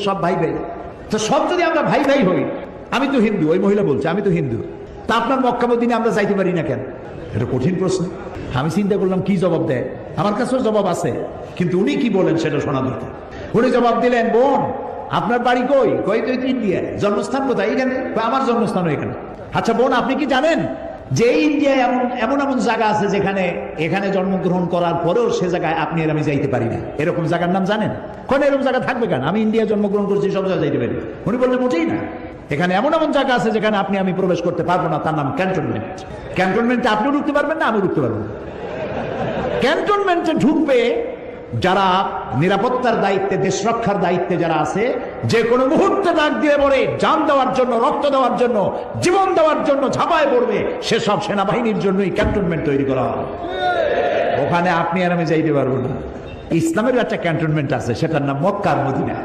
সব ভাই ভাই। তো সব যদি আমরা ভাই ভাই হই, আমি তো হিন্দু, ওই মহিলা বলছে আমি তো হিন্দু, তা আপনার মক্কা মদিনে আমরা যাইতে পারি না কেন? এটা কঠিন প্রশ্ন। আমি চিন্তা করলাম কি জবাব দেয়। আমার কাছেও জবাব আছে, কিন্তু উনি কি বলেন সেটা শোনা দরকার। উনি জবাব দিলেন, বোন আপনার বাড়ি কই? কই তো ইন্ডিয়ায়। জন্মস্থান কোথায়? এখানে। আমার জন্মস্থানও এখানে। আচ্ছা বোন, আপনি কি জানেন যে ইন্ডিয়ায় এমন এমন এমন জায়গা আছে যেখানে এখানে জন্মগ্রহণ করার পরেও সে জায়গায় আপনি আর আমি যাইতে পারি না? এরকম জায়গার নাম জানেন? কোন এরকম জায়গা থাকবে কেন? আমি ইন্ডিয়া জন্মগ্রহণ করছি, সব জায়গায় যাইতে পারি। উনি বললেন মোটেই না, এখানে এমন এমন জায়গা আছে যেখানে আপনি আমি প্রবেশ করতে পারবো না, তার নাম ক্যান্টনমেন্ট। ক্যান্টনমেন্টে আপনিও ঢুকতে পারবেন না, আমিও ঢুকতে পারবো না। ক্যান্টনমেন্টে ঢুকবে যারা নিরাপত্তার দায়িত্বে, দেশ রক্ষার দায়িত্বে যারা আছে, যে কোনো মুহূর্তে ডাক দিয়ে পড়ে জান দেওয়ার জন্য, রক্ত দেওয়ার জন্য, জীবন দেওয়ার জন্য ঝাঁপায় পড়বে, সেসব সেনাবাহিনীর জন্যই ক্যান্টনমেন্ট তৈরি করা হয়। ওখানে আপনি আর আমি যাইতে পারবো না। ইসলামের একটা ক্যান্টনমেন্ট আছে, সেটার নাম মক্কা আর মদিনা।